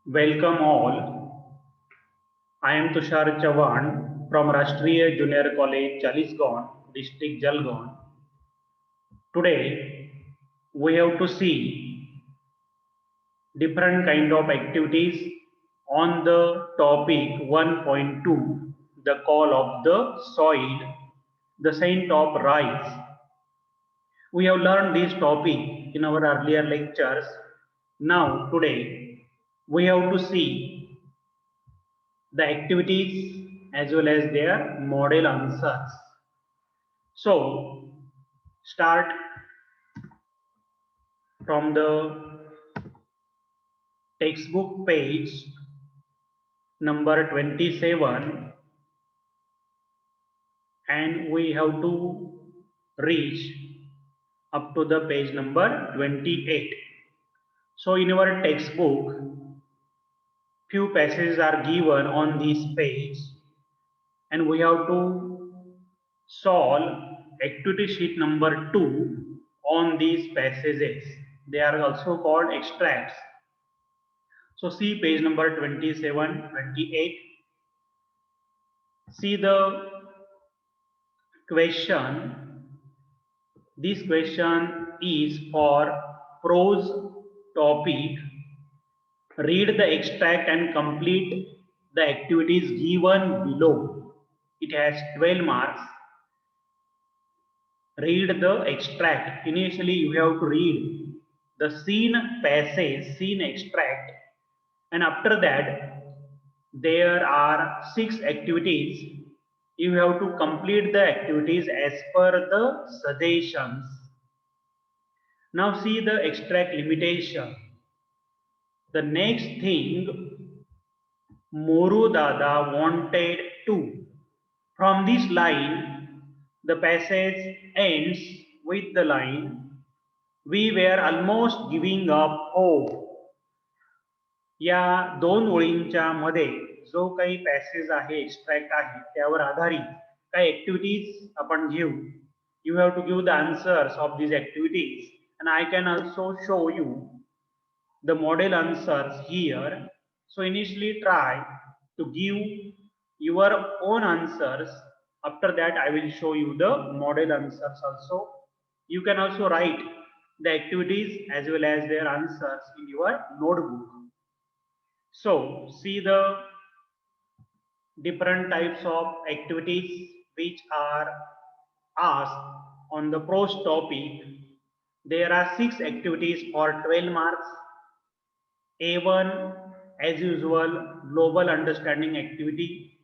Welcome all. I am Tushar Chavan from Rashtriya Junior College, Chalisgaon, District Jalgaon. Today, we have to see different kind of activities on the topic 1.2, the call of the soil, the saint of rice. We have learned this topic in our earlier lectures. Now, today, we have to see the activities as well as their model answers. So, start from the textbook page number 27, and we have to reach up to the page number 28. So, in our textbook, few passages are given on this page, and we have to solve activity sheet number 2 on these passages. They are also called extracts. So see page number 27, 28. See the question. This question is for prose topic. Read the extract and complete the activities given below. It has 12 marks. Read the extract. Initially, you have to read the scene passage, scene extract, and after that, there are 6 activities. You have to complete the activities as per the suggestions. Now, see the extract limitation. The next thing Moru Dada wanted to. From this line, the passage ends with the line, we were almost giving up hope. या दोन ओळींच्या मध्ये जो काही passage आहे extract आहे त्यावर आधारित काही ऍक्टिव्हिटीज आपण घेऊ. You have to give the answers of these activities and I can also show you the model answers here. So initially try to give your own answers. After that I will show you the model answers also. You can also write the activities as well as their answers in your notebook. So, see the different types of activities which are asked on the prose topic. There are 6 activities for 12 marks. A1, as usual, global understanding activity.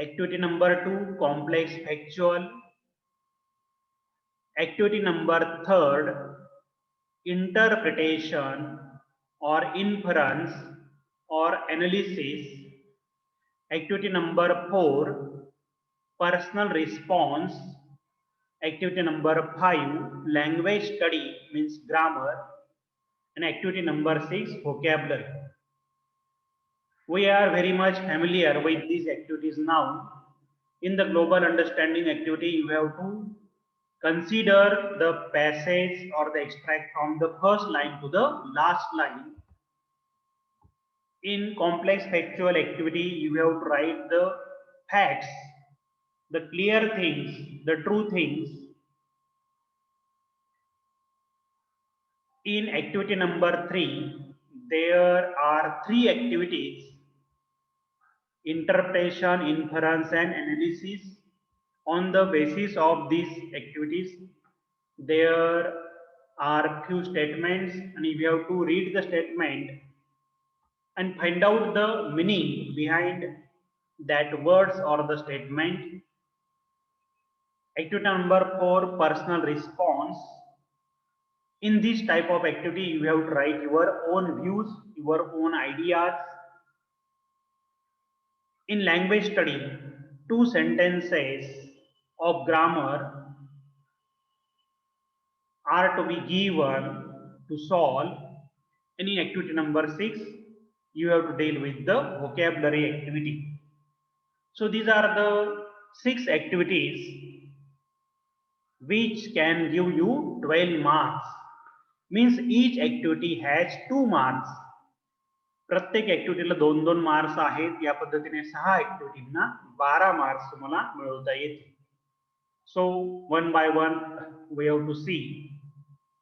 Activity number 2, complex factual. Activity number 3, interpretation or inference or analysis. Activity number 4, personal response. Activity number 5, language study means grammar. And activity number 6, vocabulary. We are very much familiar with these activities now. In the global understanding activity, you have to consider the passage or the extract from the first line to the last line. In complex factual activity, you have to write the facts, the clear things, the true things. In activity number 3, there are 3 activities: interpretation, inference, and analysis. On the basis of these activities, there are few statements, and you have to read the statement and find out the meaning behind that words or the statement. Activity number 4, personal response. In this type of activity, you have to write your own views, your own ideas. In language study, 2 sentences of grammar are to be given to solve. Any activity number 6, you have to deal with the vocabulary activity. So these are the 6 activities which can give you 12 marks. Means each activity has 2 marks. प्रत्येक ऍक्टिव्हिटीला 2-2 marks आहेत. या पद्धतीने 6 ऍक्टिव्हिटींना 12 marks तुम्हाला मिळवता येतील. So one by one we have to see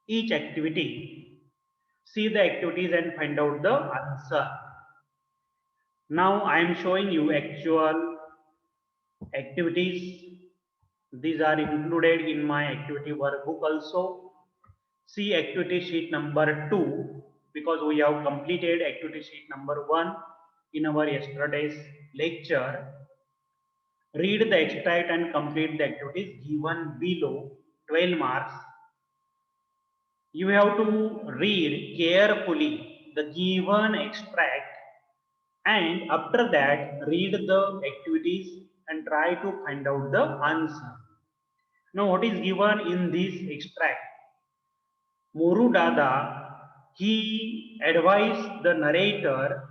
each activity, see the activities and find out the answer. Now I am showing you actual activities. These are included in my activity workbook also. See activity sheet number 2 because we have completed activity sheet number 1 in our yesterday's lecture. Read the extract and complete the activities given below, 12 marks. You have to read carefully the given extract and after that read the activities and try to find out the answer. Now what is given in this extract? Moru Dada, he advised the narrator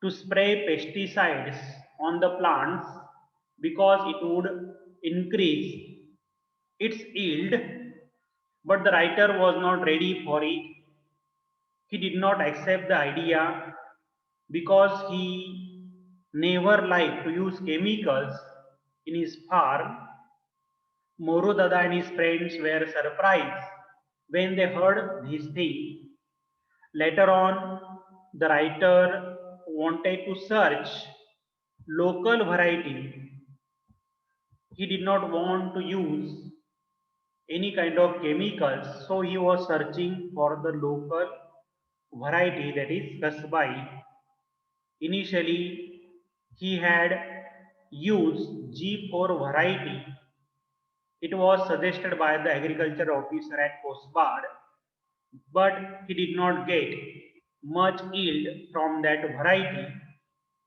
to spray pesticides on the plants because it would increase its yield, but the writer was not ready for it. He did not accept the idea because he never liked to use chemicals in his farm. Moru Dada and his friends were surprised when they heard this thing. Later on, the writer wanted to search local variety. He did not want to use any kind of chemicals, so he was searching for the local variety, that is Kasbai. Initially, he had used G4 variety. It was suggested by the agriculture officer at Postbard, but he did not get much yield from that variety,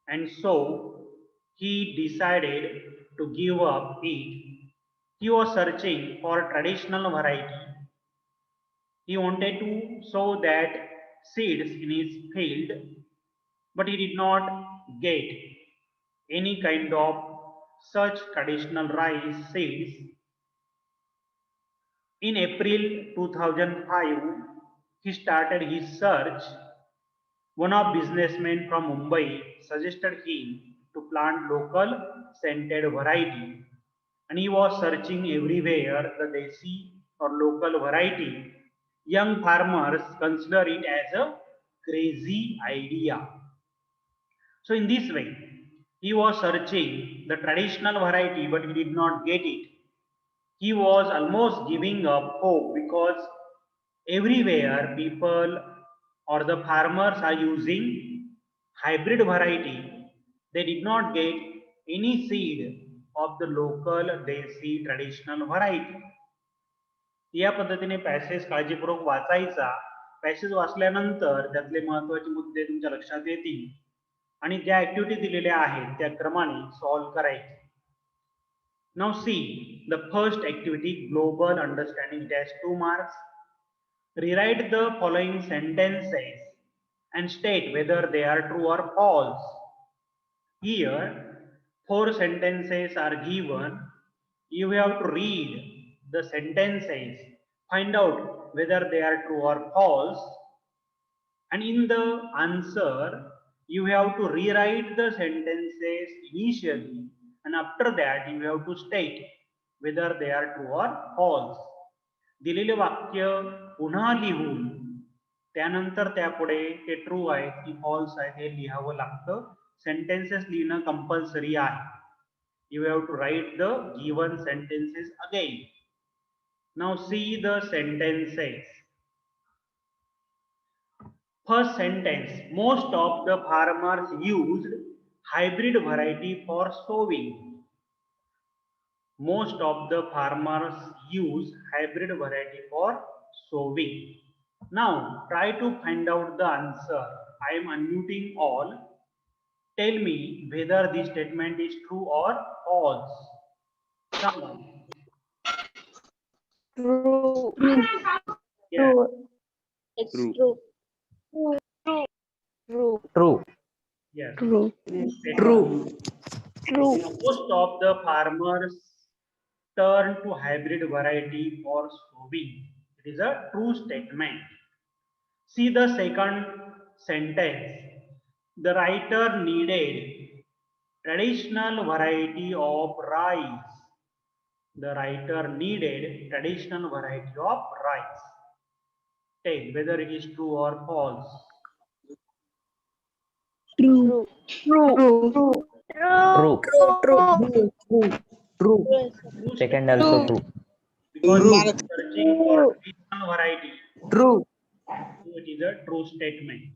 and so he decided to give up it. He was searching for traditional variety. He wanted to sow that seeds in his field, but he did not get any kind of such traditional rice seeds. In April 2005, he started his search. One of businessmen from Mumbai suggested him to plant local scented variety, and he was searching everywhere the desi or local variety. Young farmers consider it as a crazy idea. So in this way, he was searching the traditional variety, but he did not get it. He was almost giving up hope because everywhere people or the farmers are using hybrid variety. They did not get any seed of the local desi traditional variety. या पद्धतीने passage काळजीपूर्वक वाचायचा. Passage वाचल्यानंतर त्यातले महत्त्वाचे मुद्दे तुमच्या लक्षात येतील आणि ज्या ऍक्टिव्हिटी दिलेल्या आहेत त्या क्रमाने सॉल्व्ह करायचे. Now see the first activity, global understanding, dash 2 marks. Rewrite the following sentences and state whether they are true or false. Here 4 sentences are given. You have to read the sentences, find out whether they are true or false, and in the answer you have to rewrite the sentences initially, and after that you have to state whether they are true or false. दिलेले वाक्य पुन्हा लिहून त्यानंतर त्यापुढे ते true आहे की false आहे हे लिहावं लागतं. सेंटेन्सेस लिहिणं कंपल्सरी आहे. You have to write the given sentences again. Now see the sentences. First sentence, most of the farmers used hybrid variety for sowing. Most of the farmers use hybrid variety for sowing. Now try to find out the answer. I am unmuting all. Tell me whether this statement is true or false. Someone. True. Yeah. True. It's True. true. True. True. True. Yes. True. True. True. Most of the farmers turn to hybrid variety for sowing. It is a true statement. See the second sentence. The writer needed traditional variety of rice. The writer needed traditional variety of rice. Take whether it is true or false. True. True. True. True. True. True Second statement. also true. Because True. he is searching for traditional variety. True. So it is a true statement.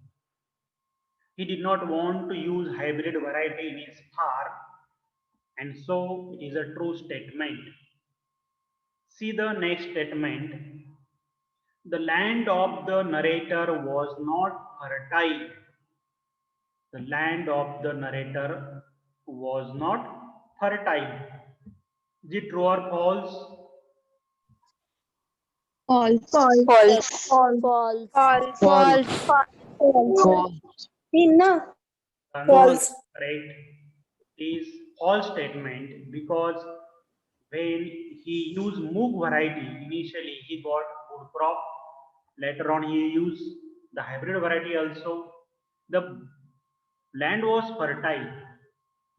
He did not want to use hybrid variety in his farm, and so it is a true statement. See the next statement. The land of the narrator was not fertile. The land of the narrator was not fertile. Is it true or false? False. False. False. False. False. False. False. Inna. No, False. correct. It is false statement because when he used Moog variety, initially he got good crop. Later on he used the hybrid variety also. The land was fertile,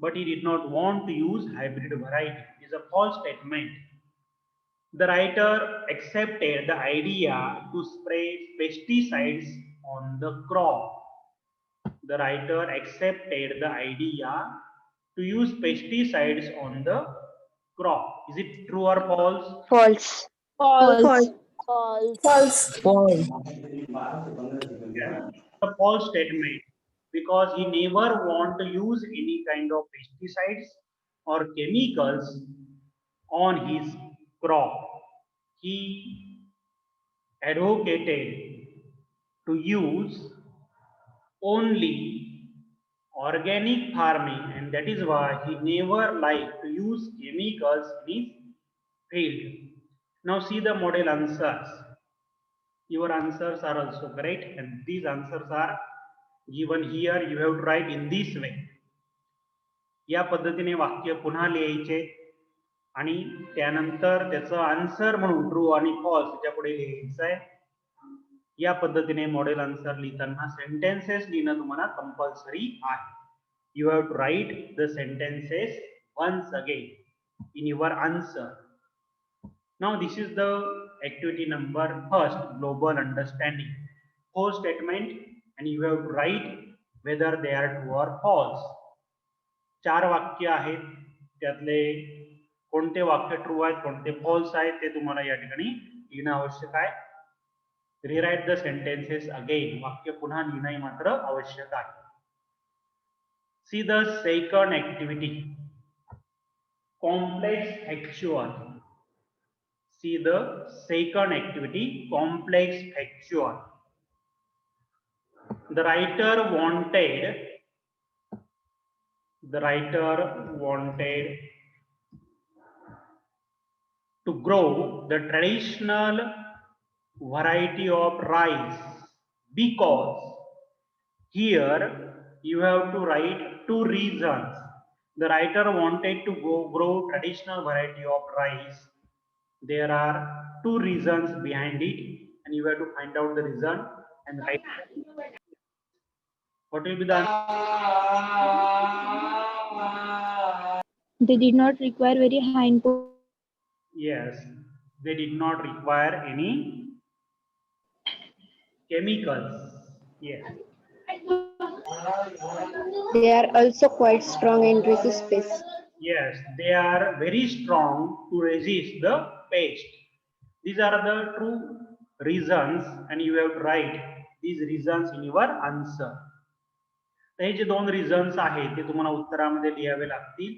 but he did not want to use hybrid variety. It is a false statement. The writer accepted the idea to spray pesticides on the crop. The writer accepted the idea to use pesticides on the crop. Is it true or false? False. False. False. False. Yes. A false statement because he never want to use any kind of pesticides or chemicals on his crop. He advocated to use only organic farming, and that is why he never liked to use chemicals in his field. Now see the model answers. Your answers are also correct, and these answers are given here. You have to write in this way. या पद्धतीने वाक्य पुन्हा लिहायचे आणि त्यानंतर त्याचं answer म्हणून true आणि फॉल्स त्याच्या पुढे लिहायचं आहे. या पद्धतीने मॉडेल आन्सर लिहिताना सेंटेन्सेस लिहिणं तुम्हाला कंपल्सरी आहे. You have to write the sentences once again in your answer. Now this is the activity number first, global understanding. 4 statement and you have to write whether they are true or false. 4 वाक्य आहेत, त्यातले कोणते वाक्य true आहेत कोणते false आहेत ते तुम्हाला या ठिकाणी लिहिणं आवश्यक आहे. Rewrite the sentences again. वाक्य पुन्हा लिहिणं मात्र आवश्यक आहे. See the second activity, complex factual. See the second activity, complex factual. The writer wanted to grow the traditional variety of rice because here you have to write 2 reasons. The writer wanted to grow traditional variety of rice. There are 2 reasons behind it, and you have to find out the reason and write. What will be the answer? They did not require very high input. Yes, they did not require any chemicals. Yes. They are also quite strong and resist pests. Yes, they are very strong to resist the pest. These are the true reasons, and you have to write these reasons in your answer. तर हे जे 2 reasons आहेत ते तुम्हाला उत्तरामध्ये लिहावे लागतील.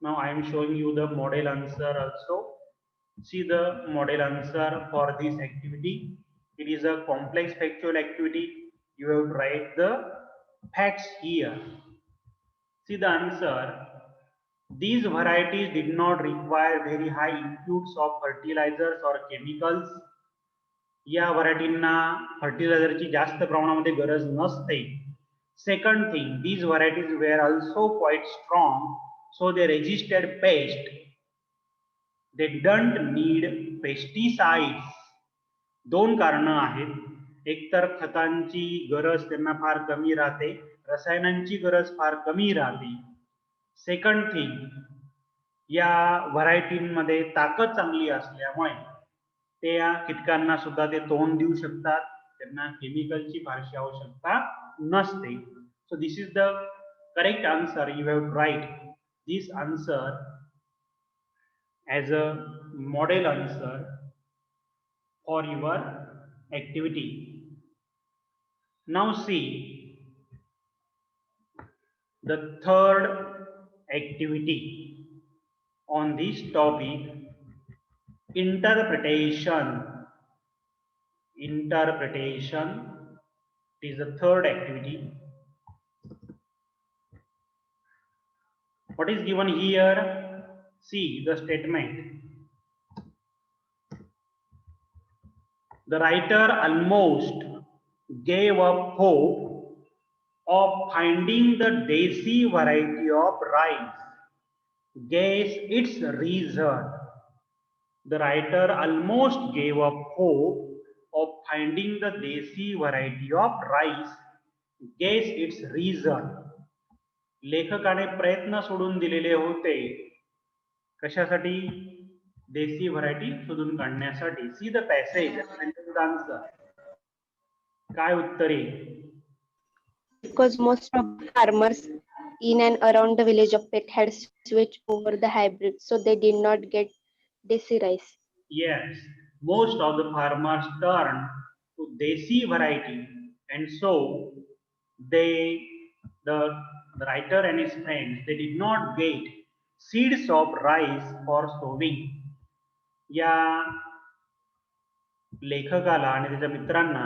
Now I am showing you the model answer also. See the model answer for this activity. It is a complex factual activity. You have to write the facts here. See the answer. These varieties did not require very high inputs of fertilizers or chemicals. या व्हरायटींना फर्टिलायझरची जास्त प्रमाणामध्ये गरज नसते. Second thing, these varieties were also quite strong, so they resisted pest. They didn't need pesticides. 2 कारणं आहेत. एकतर खतांची गरज त्यांना फार कमी राहते, रसायनांची गरज फार कमी राहते. सेकंड थिंग, या व्हरायटीमध्ये ताकद चांगली असल्यामुळे ते या कीटकांना सुद्धा ते तोंड देऊ शकतात, त्यांना केमिकलची फारशी आवश्यकता नसते. So this is the correct answer. You have to write this answer as a model answer for your activity. Now see the third activity on this topic, interpretation. Interpretation is the third activity. What is given here? See the statement. The writer almost gave up hope of finding the desi variety of rice. Guess its reason. The writer almost gave up hope of finding the desi variety of rice. Guess its reason. लेखकाने प्रयत्न सोडून दिलेले होते कशासाठी? देसी variety शोधून काढण्यासाठी. See the passage and answer. काय उत्तर आहे? Because most of the farmers in and around the village of Pet had switched over the hybrid, so they did not get desi rice. Yes, most of the farmers turned to desi variety, and so the writer and his friends, they did not get seeds of rice for sowing. या लेखकाला आणि त्याच्या मित्रांना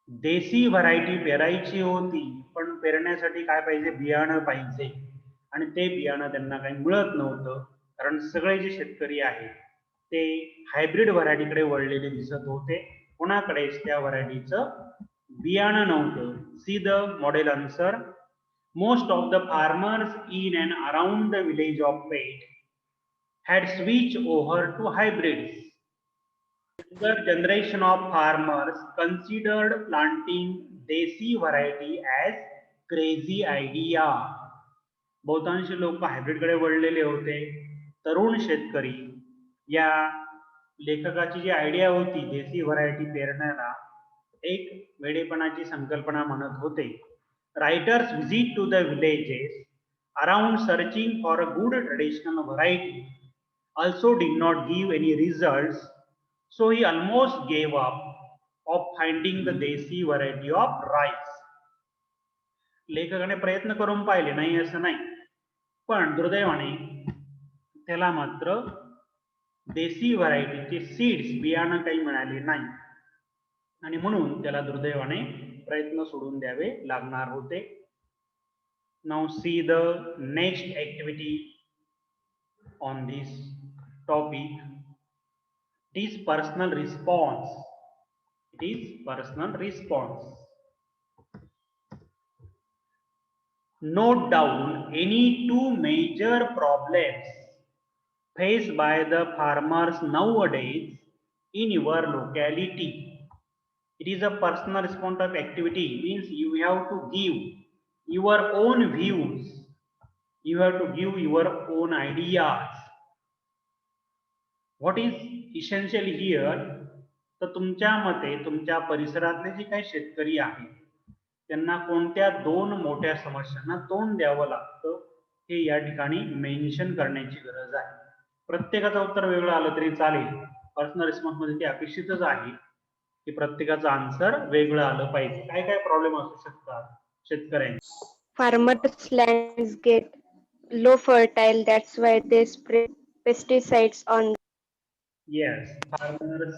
देसी variety पेरायची होती, पण पेरण्यासाठी काय पाहिजे? बियाणं पाहिजे, आणि ते बियाणं त्यांना काही मिळत नव्हतं, कारण सगळे जे शेतकरी आहेत ते हायब्रिड व्हरायटीकडे वळलेले दिसत होते, कोणाकडेच त्या व्हरायटीचं बियाणं नव्हतं. See the model answer. Most of the farmers in and around the village of pet had switched over to hybrids. The generation of farmers considered planting desi variety as crazy idea. बहुतांश लोक hybrid कडे वळलेले होते. तरुण शेतकरी या लेखकाची जी idea होती देसी variety पेरण्याला एक वेडेपणाची संकल्पना म्हणत होते. Writers visit to the villages around searching for a good traditional variety also did not give any results, so he almost gave up of finding the desi variety of rice. लेखकाने प्रयत्न करून पाहिले, नाही असं नाही, पण दुर्दैवाने त्याला मात्र देसी व्हरायटीचे सीड्स बियाणं काही मिळाले नाही, आणि म्हणून त्याला दुर्दैवाने प्रयत्न सोडून द्यावे लागणार होते. Now see the next activity on this topic. It is personal response. It is personal response. Note down any two major problems faced by the farmers nowadays in your locality. It is a personal response of activity, means you have to give your own views, you have to give your own ideas. What is essential here? तर तुमच्या मते तुमच्या परिसरातले जे काही शेतकरी आहेत त्यांना कोणत्या दोन मोठ्या समस्यांना तोंड द्यावं लागतं हे या ठिकाणी मेन्शन करण्याची गरज आहे. प्रत्येकाचं उत्तर वेगळं आलं तरी चालेल. पर्सनल रिस्पॉन्स मध्ये ते अपेक्षितच आहे की प्रत्येकाचं आन्सर वेगळं आलं पाहिजे. काय काय प्रॉब्लेम असू शकतात शेतकऱ्यांचे? Farmers' lands get low fertile, that's why they spray pesticides on. Yes, farmers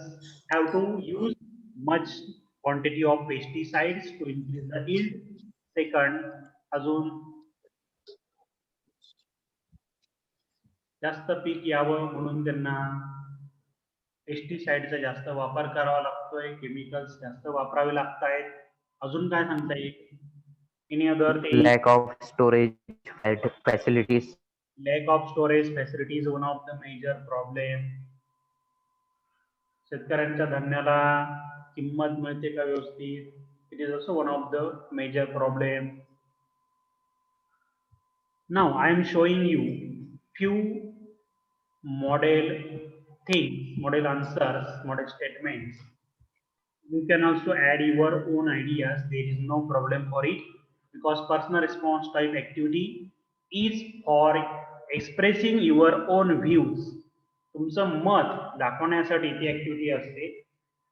have to use much quantity of pesticides to increase the yield. Second, अजून जास्त पीक यावं म्हणून त्यांना पेस्टिसाइडचा जास्त वापर करावा लागतोय, केमिकल्स जास्त वापरावे लागतायत. अजून काय सांगता येईल? Any other thing? Lack of storage facilities. Lack of storage facilities, one of the major problem. शेतकऱ्यांच्या धान्याला किंमत मिळते का व्यवस्थित? It is also one of the major problem. Now I am showing you few model things, model answers, model statements. You can also add your own ideas. There is no problem for it, because personal response type activity is for expressing your own views. तुमचं मत दाखवण्यासाठी ती activity असते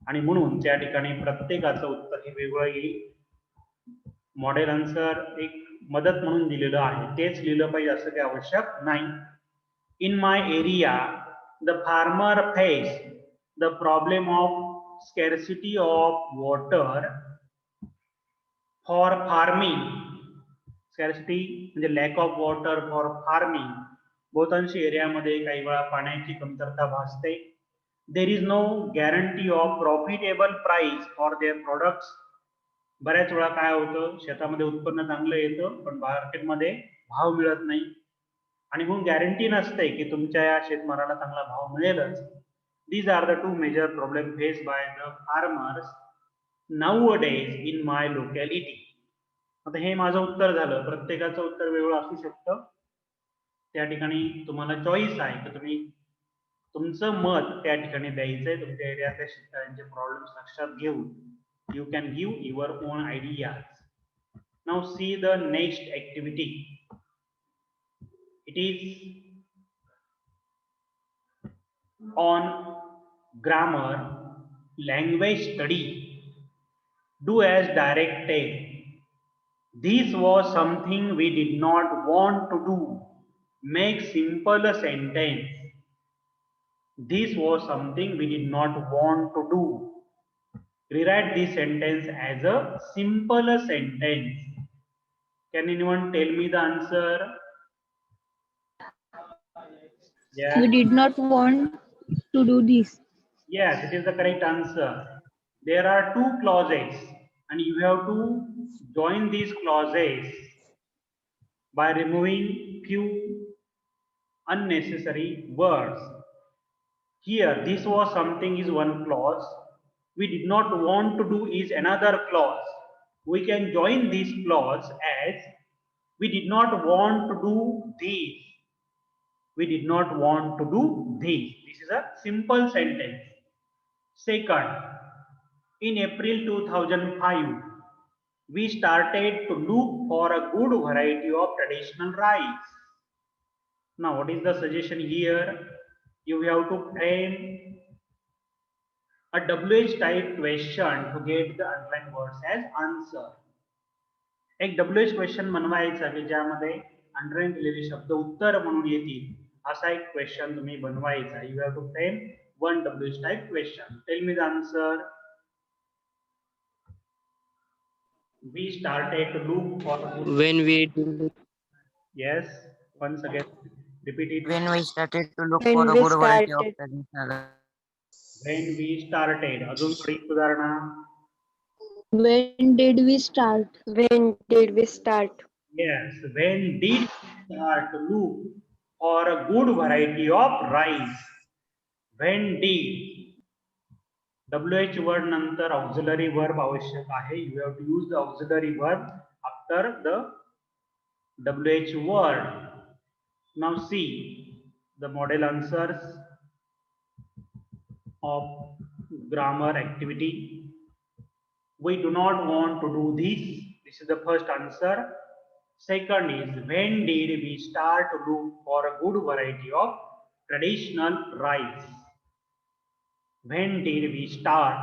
आणि म्हणून त्या ठिकाणी प्रत्येकाचं उत्तर हे वेगळं येईल. मॉडेल आन्सर एक मदत म्हणून दिलेलं आहे, तेच लिहिलं पाहिजे असं काही आवश्यक नाही. In my area the farmer face the problem of scarcity of water for farming. Scarcity म्हणजे lack of water for farming. बहुतांशी एरियामध्ये काही वेळा पाण्याची कमतरता भासते. There is no guarantee of profitable price for their products. बऱ्याच वेळा काय होतं, शेतामध्ये उत्पन्न चांगलं येतं पण मार्केटमध्ये भाव मिळत नाही आणि म्हणून गॅरंटी नसते की तुमच्या या शेतमालाला चांगला भाव मिळेलच. These are the two major problem face by the farmers nowadays in my locality. आता हे माझं उत्तर झालं, प्रत्येकाचं उत्तर वेगळं असू शकतं. त्या ठिकाणी तुम्हाला चॉईस आहे की तुम्ही तुमचं मत त्या ठिकाणी द्यायचंय. तुमच्या एरियातल्या शेतकऱ्यांचे प्रॉब्लेम्स लक्षात घेऊन you can give your own ideas. Now see the next activity. It is on grammar language study. Do as directed. This was something we did not want to do. Make simple sentence. This was something we did not want to do. Rewrite this sentence as a simple sentence. Can anyone tell me the answer? Yes. We did not want to do this. Yes, it is the correct answer. There are two clauses and you have to join these clauses by removing few unnecessary words. Here, this was something is one clause. We did not want to do is another clause. We can join this clause as we did not want to do this. We did not want to do this. This is a simple sentence. Second, in April 2005, we started to look for a good variety of traditional rice. Now, what is the suggestion here? You have to frame a WH type question to get the underlined words as answer. एक WH question बनवायचा की ज्यामध्ये underline केलेले शब्द उत्तर म्हणून येतील असा एक क्वेश्चन तुम्ही बनवायचा. You have to frame one WH type question. Tell me the answer. We started to look for when we yes, once again repeat it. when we started to look When for a we good variety of started. traditional When we started. अजून थोडी सुधारणा. When did we start? When did we start? Yes, when did we start to look for a good variety of rice? When did. WH word नंतर auxiliary verb आवश्यक आहे. You have to use the auxiliary verb after the WH word. Now see the model answers of grammar activity. We do not want to do this. This is the first answer. Second is, when did we start to look for a good variety of traditional rice? When did we start?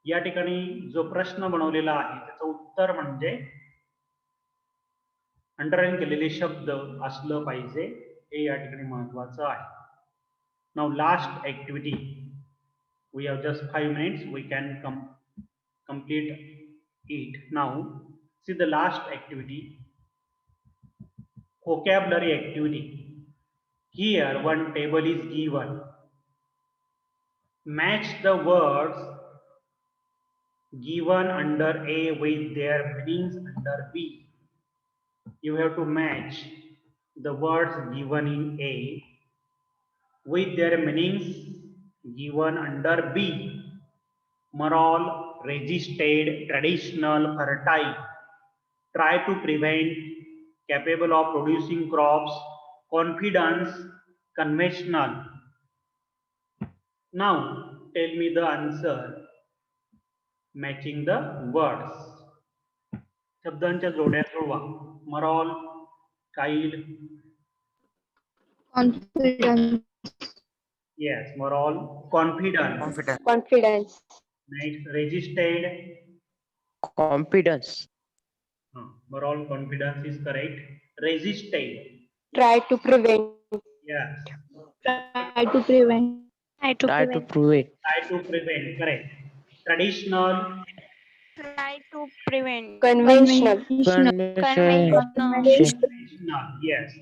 या ठिकाणी जो प्रश्न बनवलेला आहे त्याचं उत्तर म्हणजे underline केलेले शब्द असलं पाहिजे, हे या ठिकाणी महत्वाचं आहे. Now last activity. We have just 5 minutes. We can complete it. Now see the last activity, vocabulary activity. Here one table is given. Match the words given under A with their meanings under B. You have to match the words given in A with their meanings given under B. Moral, resisted, traditional, fertile, try to prevent, capable of producing crops, confidence, conventional. Now tell me the answer matching the words. शब्दांच्या जोड्या जुळवा. मरॉल, Kyle. Confidence. Yes, moral, confidence. Confidence. Next, resisted. Confidence. Moral, confidence is correct. Resisted. Try to prevent. Yes. Try to prevent. Try to prevent. Try to prevent. Correct. Traditional. Try to prevent. Conventional. Conventional. Conventional. Yes.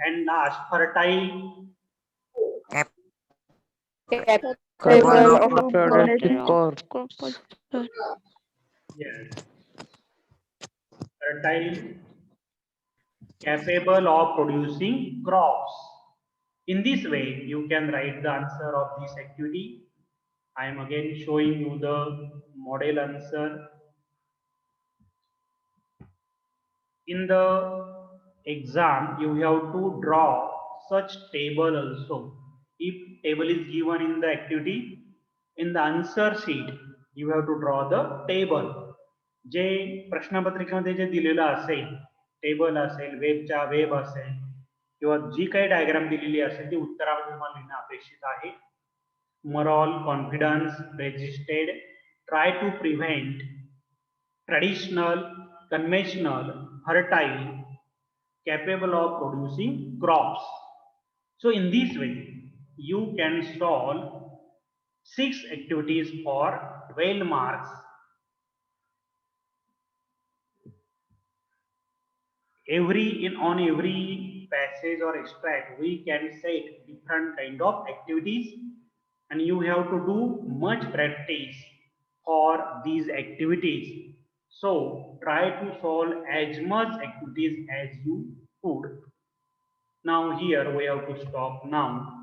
And last, fertile. Capable of Productive. Yes. Fertile, capable of producing crops. In this way, you can write the answer of this activity. I am again showing you the model answer. In the exam, you have to draw such table also. If table is given in the activity, in the answer sheet, you have to draw the table. जे प्रश्नपत्रिकेमध्ये जे दिलेलं असेल, table असेल, वेबच्या web असेल किंवा जी काही diagram दिलेली असेल ती उत्तरामध्ये तुम्हाला लिहिणं अपेक्षित आहे. Moral, confidence, resisted, try to prevent, traditional, conventional, fertile, capable of producing crops. So in this way, you can solve 6 activities for 12 marks. On every passage or extract, we can set different kind of activities, and you have to do much practice for these activities. So try to solve as much activities as you could. Now here we have to stop now.